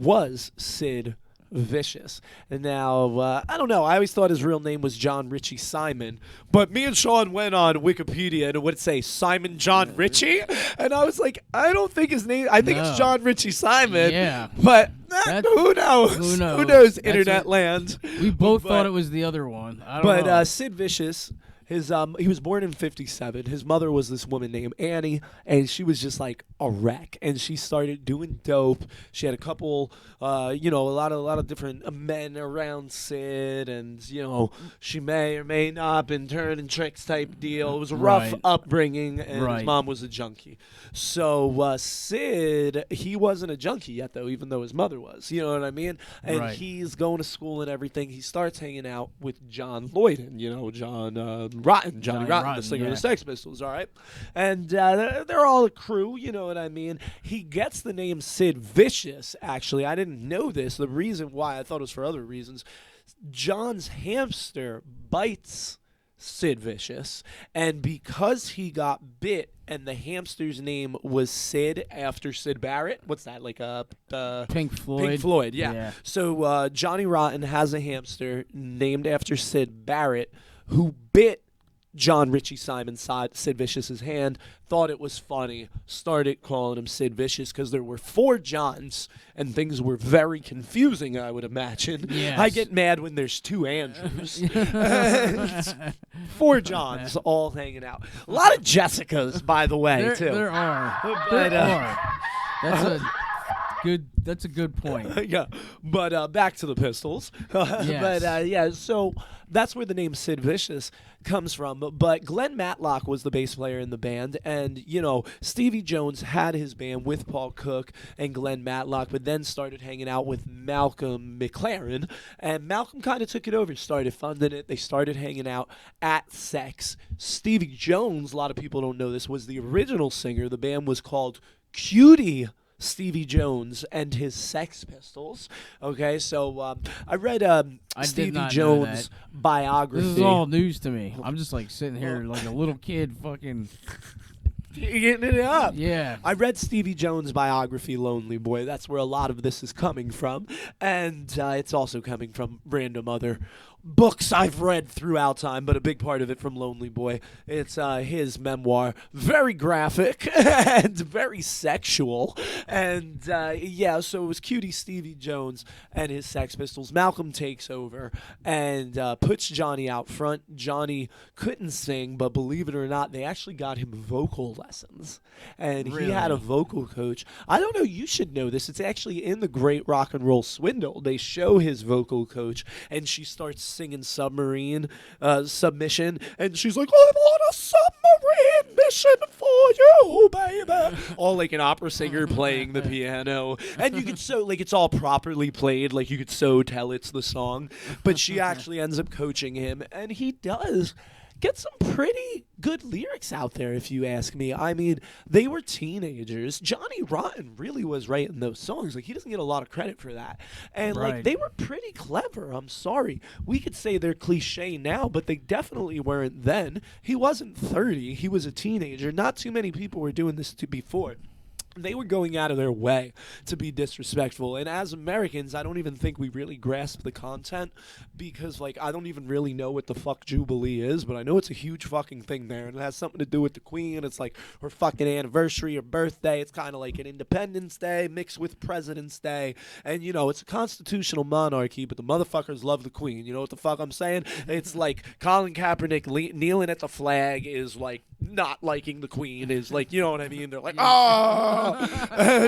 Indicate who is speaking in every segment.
Speaker 1: was Sid Vicious. And now, I don't know. I always thought his real name was John Ritchie Simon. But me and Sean went on Wikipedia and it would say Simon John Ritchie. And I was like, I don't think his name, I think it's John Ritchie Simon.
Speaker 2: Yeah.
Speaker 1: But who knows?
Speaker 2: Who knows?
Speaker 1: Who knows, internet land?
Speaker 2: We both thought it was the other one. I don't know.
Speaker 1: But Sid Vicious, he was born in 1957. His mother was this woman named Annie, and she was just like a wreck. And she started doing dope. She had a couple, a lot of different men around Sid, and she may or may not have been turning tricks type deal. It was a rough upbringing, and his mom was a junkie. So Sid, he wasn't a junkie yet though, even though his mother was. You know what I mean? And he's going to school and everything. He starts hanging out with John Lydon, Johnny Rotten, the singer of the Sex Pistols, all right? And they're all a crew, you know what I mean? He gets the name Sid Vicious, actually. I didn't know this. The reason why, I thought it was for other reasons. John's hamster bites Sid Vicious, and because he got bit and the hamster's name was Sid after Sid Barrett, what's that, like
Speaker 2: Pink Floyd?
Speaker 1: Pink Floyd, yeah. So Johnny Rotten has a hamster named after Sid Barrett who bit John Ritchie Simon Sid Vicious's hand, thought it was funny, started calling him Sid Vicious because there were 4 Johns and things were very confusing, I would imagine.
Speaker 2: Yes.
Speaker 1: I get mad when there's 2 Andrews. 4 Johns all hanging out. A lot of Jessicas, by the way, too.
Speaker 2: There are.
Speaker 1: But,
Speaker 2: That's a good point.
Speaker 1: Yeah, but back to the Pistols.
Speaker 2: Yes.
Speaker 1: But so that's where the name Sid Vicious comes from. But Glenn Matlock was the bass player in the band, and Stevie Jones had his band with Paul Cook and Glenn Matlock, but then started hanging out with Malcolm McLaren, and Malcolm kind of took it over, started funding it. They started hanging out at Sex. Stevie Jones, a lot of people don't know this, was the original singer. The band was called Cutie Stevie Jones and his Sex Pistols. Okay, so I read Stevie Jones' biography.
Speaker 2: This is all news to me. I'm just like sitting here like a little kid fucking
Speaker 1: getting it up.
Speaker 2: Yeah.
Speaker 1: I read Stevie Jones' biography, Lonely Boy. That's where a lot of this is coming from. And it's also coming from random other books I've read throughout time, but a big part of it from Lonely Boy. It's his memoir, very graphic and very sexual. And so it was Cutie Stevie Jones and his Sex Pistols. Malcolm takes over and puts Johnny out front. Johnny couldn't sing, but believe it or not, they actually got him vocal lessons. And he had a vocal coach. I don't know, you should know this. It's actually in the Great Rock and Roll Swindle. They show his vocal coach, and she starts singing Submission, and she's like, I'm on a submarine mission for you, baby. All like an opera singer playing the piano. And you could it's all properly played, like you could so tell it's the song. But she actually ends up coaching him, and he does get some pretty good lyrics out there, if you ask me. I mean, they were teenagers. Johnny Rotten really was writing those songs. Like, he doesn't get a lot of credit for that. And, they were pretty clever. I'm sorry. We could say they're cliche now, but they definitely weren't then. He wasn't 30. He was a teenager. Not too many people were doing this before. They were going out of their way to be disrespectful. And as Americans, I don't even think we really grasp the content because, I don't even really know what the fuck Jubilee is, but I know it's a huge fucking thing there. And it has something to do with the Queen. It's like her fucking anniversary or birthday. It's kind of like an Independence Day mixed with President's Day. And, it's a constitutional monarchy, but the motherfuckers love the Queen. You know what the fuck I'm saying? It's like Colin Kaepernick kneeling at the flag is like not liking the Queen is like, you know what I mean? They're like,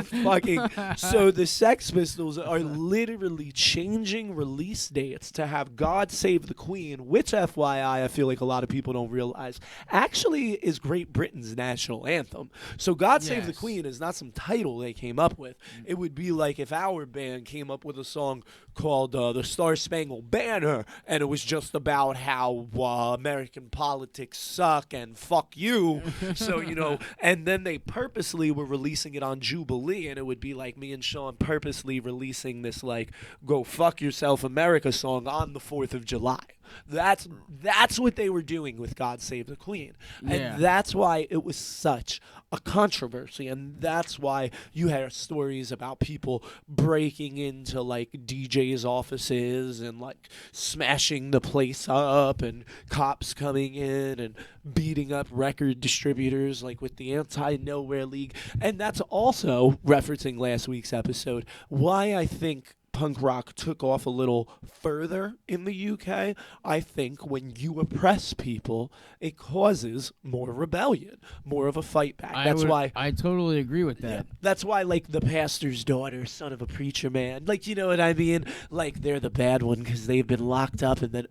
Speaker 1: fucking. So the Sex Pistols are literally changing release dates to have God Save the Queen, which, FYI, I feel like a lot of people don't realize, actually is Great Britain's national anthem. So God Save the Queen is not some title they came up with. It would be like if our band came up with a song called The Star Spangled Banner, and it was just about how American politics suck and fuck you. So, and then they purposely were releasing it on Jubilee, and it would be like me and Sean purposely releasing this, Go Fuck Yourself America song on the 4th of July. That's what they were doing with God Save the Queen.
Speaker 2: Yeah.
Speaker 1: And that's why it was such a controversy, and that's why you had stories about people breaking into like DJs' offices and like smashing the place up, and cops coming in and beating up record distributors like with the Anti-Nowhere League. And that's also, referencing last week's episode, why I think punk rock took off a little further in the UK. I think when you oppress people, it causes more rebellion, more of a fight back.
Speaker 2: I totally agree with that.
Speaker 1: Yeah, that's why, like, the pastor's daughter, son of a preacher man, like, you know what I mean? Like, they're the bad one because they've been locked up and then,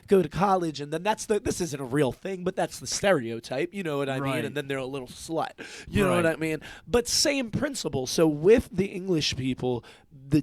Speaker 1: go to college, and then this isn't a real thing, but that's the stereotype, you know what I mean? And then they're a little slut, you know what I mean? But same principle. So with the English people,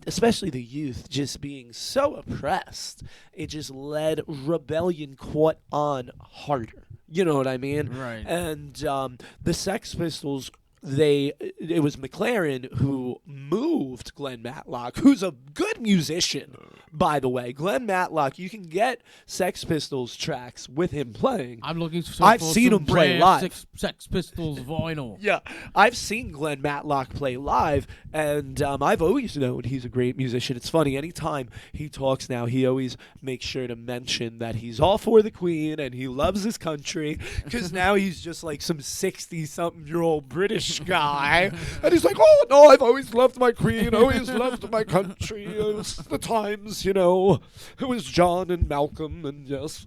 Speaker 1: especially the youth, just being so oppressed, it just led rebellion caught on harder. You know what I mean?
Speaker 2: Right.
Speaker 1: And the Sex Pistols, it was McLaren who moved Glenn Matlock, who's a good musician, by the way. Glenn Matlock, you can get Sex Pistols tracks with him playing.
Speaker 2: I'm looking for
Speaker 1: I've seen him play live.
Speaker 2: Sex Pistols vinyl.
Speaker 1: Yeah, I've seen Glenn Matlock play live, and I've always known he's a great musician. It's funny, anytime he talks now, he always makes sure to mention that he's all for the Queen and he loves his country, because now he's just like some 60-something-year-old British guy, and he's like, oh no, I've always loved my Queen, always loved my country. It was the times, you know, it was John and Malcolm, and yes,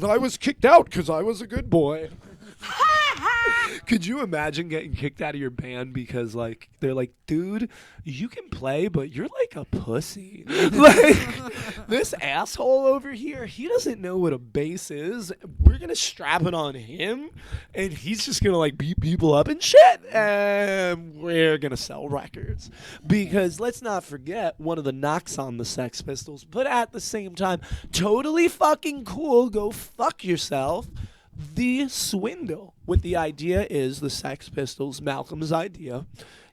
Speaker 1: I was kicked out because I was a good boy. Could you imagine getting kicked out of your band because, like, they're like, dude, you can play, but you're like a pussy. Like, this asshole over here, he doesn't know what a bass is. We're going to strap it on him, and he's just going to, like, beat people up and shit, and we're going to sell records. Because let's not forget, one of the knocks on the Sex Pistols, but at the same time, totally fucking cool, go fuck yourself. The swindle with the idea is the Sex Pistols, Malcolm's idea,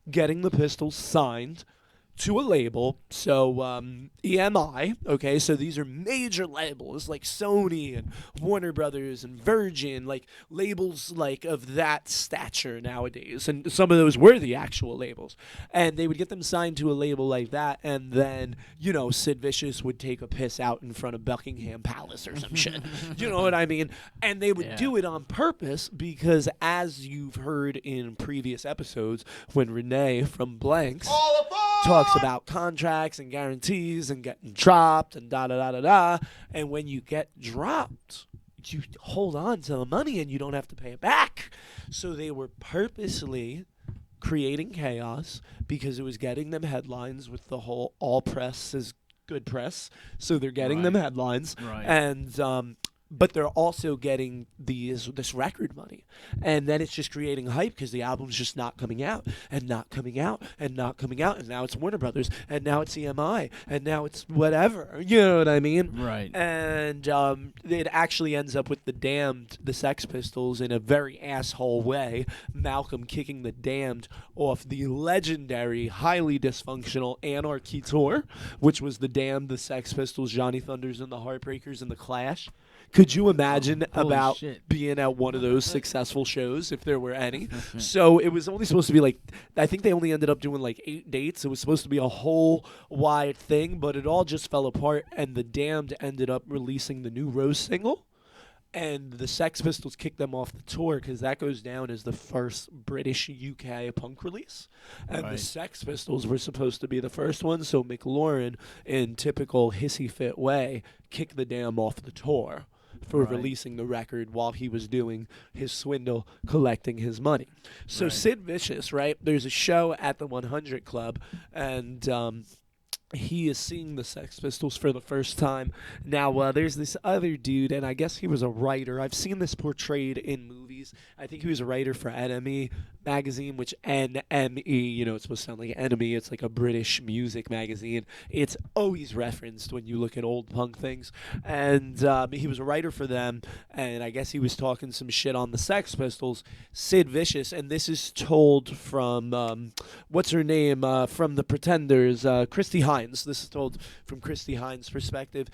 Speaker 1: getting the Pistols signed to a label. So EMI, okay, so these are major labels like Sony and Warner Brothers and Virgin, like labels like of that stature nowadays, and some of those were the actual labels, and they would get them signed to a label like that, and then, you know, Sid Vicious would take a piss out in front of Buckingham Palace or some shit, you know what I mean? And they would do it on purpose because, as you've heard in previous episodes, when Renee from Blanks talks about contracts and guarantees and getting dropped and da-da-da-da-da, and when you get dropped, you hold on to the money and you don't have to pay it back. So they were purposely creating chaos because it was getting them headlines with the whole all press is good press. So they're getting them headlines.
Speaker 2: Right.
Speaker 1: And but they're also getting this record money, and then it's just creating hype because the album's just not coming out and not coming out and not coming out, and now it's Warner Brothers, and now it's EMI, and now it's whatever, you know what I mean?
Speaker 2: Right.
Speaker 1: And it actually ends up with the Damned, the Sex Pistols, in a very asshole way. Malcolm kicking the Damned off the legendary, highly dysfunctional Anarchy tour, which was the Damned, the Sex Pistols, Johnny Thunders, and the Heartbreakers, and the Clash. Could you imagine about being at one of those successful shows, if there were any? So it was only supposed to be like, I think they only ended up doing like 8 dates. It was supposed to be a whole wide thing, but it all just fell apart, and the Damned ended up releasing the new Rose single, and the Sex Pistols kicked them off the tour because that goes down as the first British UK punk release. And the Sex Pistols were supposed to be the first one, so McLaren, in typical hissy fit way, kicked the Damned off the tour for releasing the record while he was doing his swindle, collecting his money. So Sid Vicious, there's a show at the 100 Club, and he is seeing the Sex Pistols for the first time. Now, there's this other dude, and I guess he was a writer. I've seen this portrayed in movies. I think he was a writer for NME magazine, which NME, you know, it's supposed to sound like Enemy. It's like a British music magazine. It's always referenced when you look at old punk things. And he was a writer for them, and I guess he was talking some shit on the Sex Pistols. Sid Vicious, and this is told from, what's her name, from The Pretenders, Christy Hines. This is told from Christy Hines' perspective.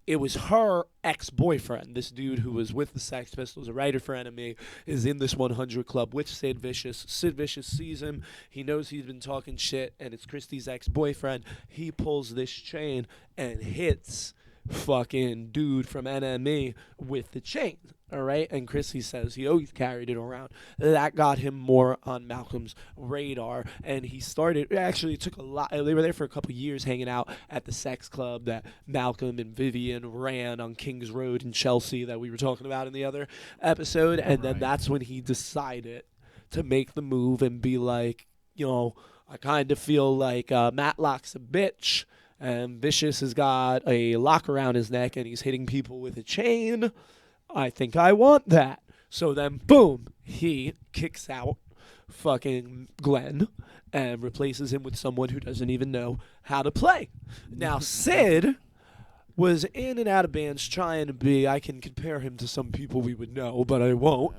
Speaker 1: it was her ex-boyfriend, this dude who was with the Sex Pistols, a writer for NME, is in this 100 club with Sid Vicious. Sid Vicious sees him. He knows he's been talking shit, and it's Christie's ex-boyfriend. He pulls this chain and hits fucking dude from NME with the chain. All right, and Chrissy says he always carried it around. That got him more on Malcolm's radar, and he started. Actually, it took a lot. They were there for a couple years, hanging out at the sex club that Malcolm and Vivian ran on Kings Road in Chelsea that we were talking about in the other episode. And then that's when he decided to make the move and be like, I kind of feel like Matlock's a bitch, and Vicious has got a lock around his neck, and he's hitting people with a chain. I think I want that. So then, boom, he kicks out fucking Glenn and replaces him with someone who doesn't even know how to play. Now, Sid was in and out of bands trying to be, I can compare him to some people we would know, but I won't.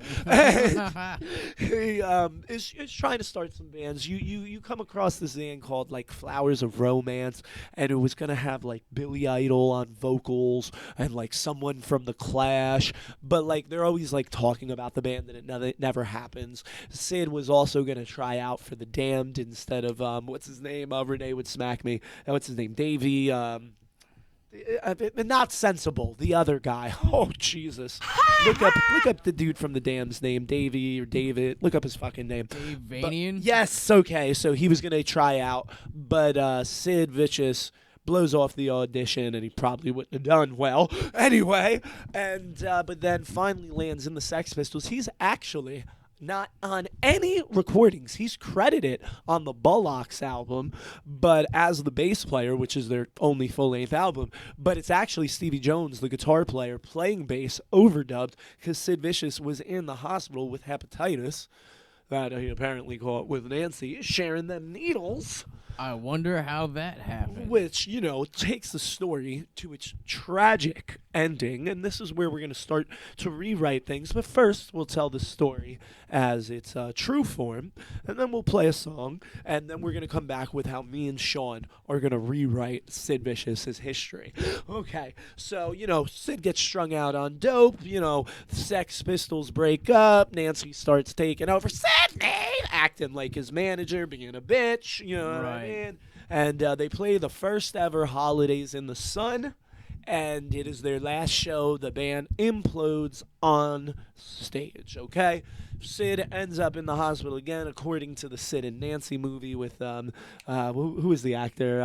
Speaker 1: He is trying to start some bands. You come across this band called like Flowers of Romance, and it was going to have like Billy Idol on vocals and like someone from The Clash, but like they're always like talking about the band and it never happens. Sid was also going to try out for The Damned instead of, what's his name? Renee would smack me. What's his name? Davey, not Sensible, the other guy. Oh, Jesus. Look up the dude from The Damned's name, Davey or David. Look up his fucking name.
Speaker 2: Dave Vanian?
Speaker 1: Yes, okay. So he was going to try out, but Sid Vicious blows off the audition, and he probably wouldn't have done well anyway. And but then finally lands in the Sex Pistols. He's actually not on any recordings. He's credited on the Bullocks album, but as the bass player, which is their only full-length album. But it's actually Stevie Jones, the guitar player, playing bass overdubbed because Sid Vicious was in the hospital with hepatitis that he apparently caught with Nancy, sharing them needles.
Speaker 2: I wonder how that happened.
Speaker 1: Which, takes the story to its tragic ending. And this is where we're going to start to rewrite things. But first, we'll tell the story as its true form. And then we'll play a song. And then we're going to come back with how me and Sean are going to rewrite Sid Vicious's history. Okay, so, Sid gets strung out on dope. Sex Pistols break up. Nancy starts taking over. Sydney! Acting like his manager, being a bitch. What I mean? And they play the first ever Holidays in the Sun, and it is their last show. The band implodes on stage, okay? Sid ends up in the hospital again, according to the Sid and Nancy movie with, who is the actor?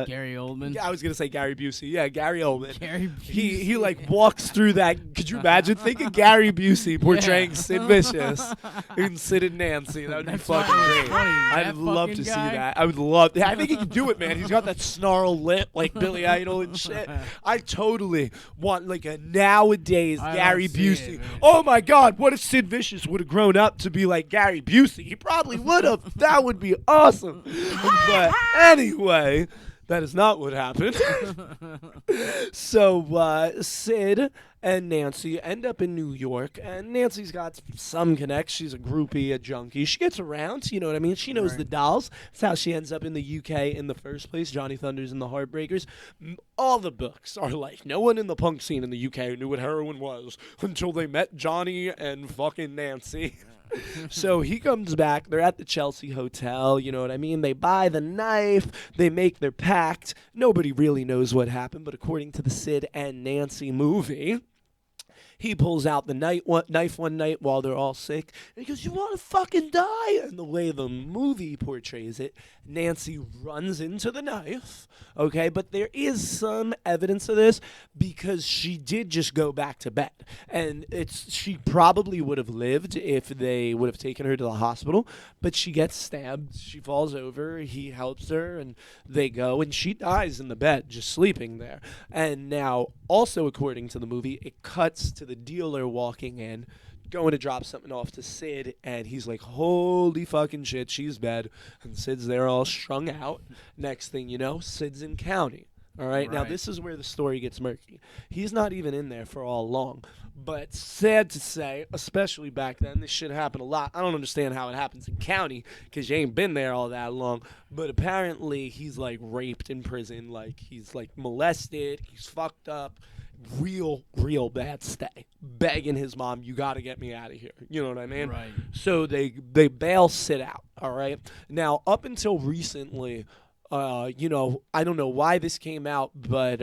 Speaker 2: Gary Oldman.
Speaker 1: I was going to say Gary Busey. Yeah, Gary Oldman.
Speaker 2: Gary Busey.
Speaker 1: He like walks through that. Could you imagine? Think of Gary Busey portraying Sid Vicious in Sid and Nancy. That would be fucking great. I'd love to see that. I would love. I think he can do it, man. He's got that snarl lip like Billy Idol and shit. I totally want like a nowadays Gary Busey. Oh my God! What if Sid Vicious would have grown up to be like Gary Busey? He probably would have. That would be awesome. But anyway, that is not what happened. So Sid and Nancy end up in New York, and Nancy's got some connects. She's a groupie, a junkie. She gets around, you know what I mean? She knows the dolls. That's how she ends up in the UK in the first place. Johnny Thunders and the Heartbreakers. All the books are like, no one in the punk scene in the UK knew what heroin was until they met Johnny and fucking Nancy. So he comes back. They're at the Chelsea Hotel. You know what I mean? They buy the knife. They make their pact. Nobody really knows what happened, but according to the Sid and Nancy movie, he pulls out the knife one night while they're all sick, and he goes, "You want to fucking die?" And the way the movie portrays it, Nancy runs into the knife, okay? But there is some evidence of this because she did just go back to bed. And she probably would have lived if they would have taken her to the hospital, but she gets stabbed. She falls over. He helps her, and they go, and she dies in the bed, just sleeping there. And now, also according to the movie, it cuts to the dealer walking in, going to drop something off to Sid, and he's like, holy fucking shit, she's dead. And Sid's there all strung out. Next thing you know, Sid's in county. All right? Now,
Speaker 2: Right.
Speaker 1: this is where the story gets murky. He's not even in there for all long. But sad to say, especially back then, this shit happened a lot. I don't understand how it happens in county because you ain't been there all that long. But apparently, he's like raped in prison. Like, he's like molested. He's fucked up. Real bad stay. Begging his mom, you got to get me out of here. You know what I mean?
Speaker 2: Right.
Speaker 1: So they bail Sid out. All right. Now, up until recently, I don't know why this came out, but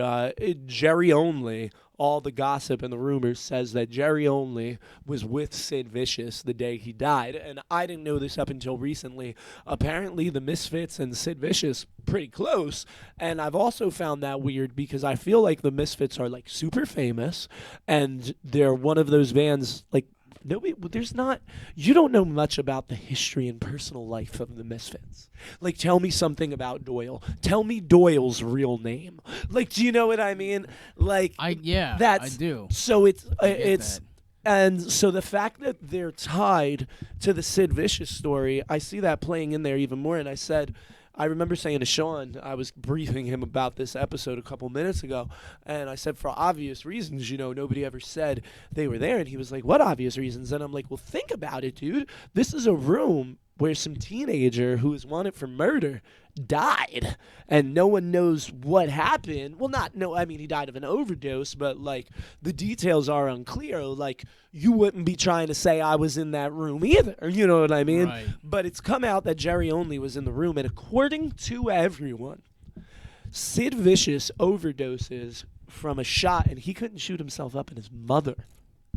Speaker 1: Jerry Only, all the gossip and the rumors says that Jerry Only was with Sid Vicious the day he died. And I didn't know this up until recently. Apparently, the Misfits and Sid Vicious pretty close. And I've also found that weird because I feel like the Misfits are like super famous and they're one of those bands like nobody, there's not, you don't know much about the history and personal life of the Misfits. Like, tell me something about Doyle. Tell me Doyle's real name. Like, do you know what I mean? Like,
Speaker 2: I
Speaker 1: that's,
Speaker 2: do.
Speaker 1: So
Speaker 2: I get
Speaker 1: it's,
Speaker 2: that.
Speaker 1: and so the fact that they're tied to the Sid Vicious story, I see that playing in there even more. And I remember saying to Sean, I was briefing him about this episode a couple minutes ago, and I said, for obvious reasons, nobody ever said they were there. And he was like, what obvious reasons? And I'm like, well, think about it, dude. This is a room where some teenager who is wanted for murder died, and no one knows what happened. Well, he died of an overdose, but like the details are unclear. Like, you wouldn't be trying to say I was in that room either. You know what I mean?
Speaker 2: Right.
Speaker 1: But it's come out that Jerry Only was in the room, and according to everyone, Sid Vicious overdoses from a shot, and he couldn't shoot himself up, and his mother,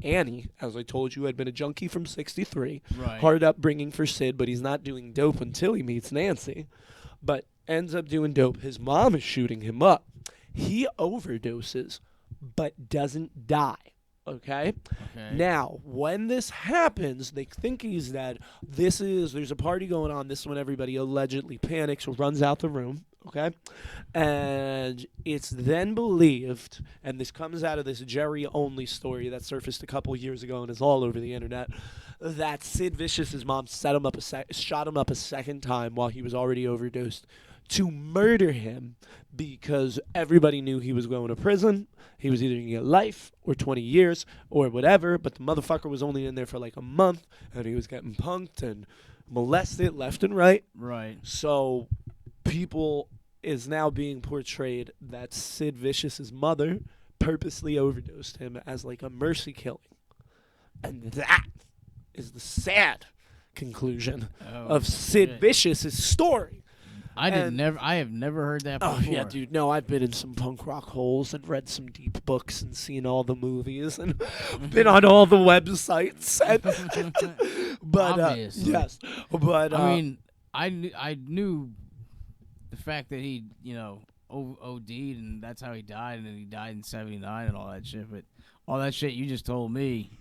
Speaker 1: Annie, as I told you, had been a junkie from 63.
Speaker 2: Right.
Speaker 1: Hard upbringing for Sid, but he's not doing dope until he meets Nancy. But ends up doing dope. His mom is shooting him up. He overdoses, but doesn't die. Okay? Now, when this happens, they think he's dead. There's a party going on. This is when everybody allegedly panics or runs out the room. Okay? And it's then believed, and this comes out of this Jerry Only story that surfaced a couple years ago and is all over the internet, that Sid Vicious's mom shot him up a second time while he was already overdosed to murder him because everybody knew he was going to prison. He was either going to get life or 20 years or whatever, but the motherfucker was only in there for like a month, and he was getting punked and molested left and right.
Speaker 2: Right.
Speaker 1: So people is now being portrayed that Sid Vicious's mother purposely overdosed him as like a mercy killing. And that is the sad conclusion of Sid Vicious's story.
Speaker 2: I have never heard that before.
Speaker 1: Oh, yeah, dude. No, I've been in some punk rock holes and read some deep books and seen all the movies and been on all the websites. But,
Speaker 2: obviously.
Speaker 1: yes. But,
Speaker 2: I mean, I knew the fact that he, OD'd and that's how he died, and then he died in 79 and all that shit. But all that shit you just told me,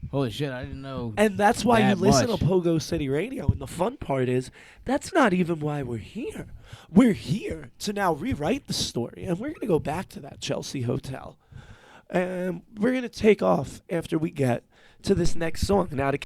Speaker 2: holy shit, I didn't know.
Speaker 1: And that's why you listen
Speaker 2: much.
Speaker 1: to Pogo City Radio. And the fun part is, that's not even why we're here. We're here to now rewrite the story. And we're going to go back to that Chelsea hotel. And we're going to take off after we get to this next song. Now, to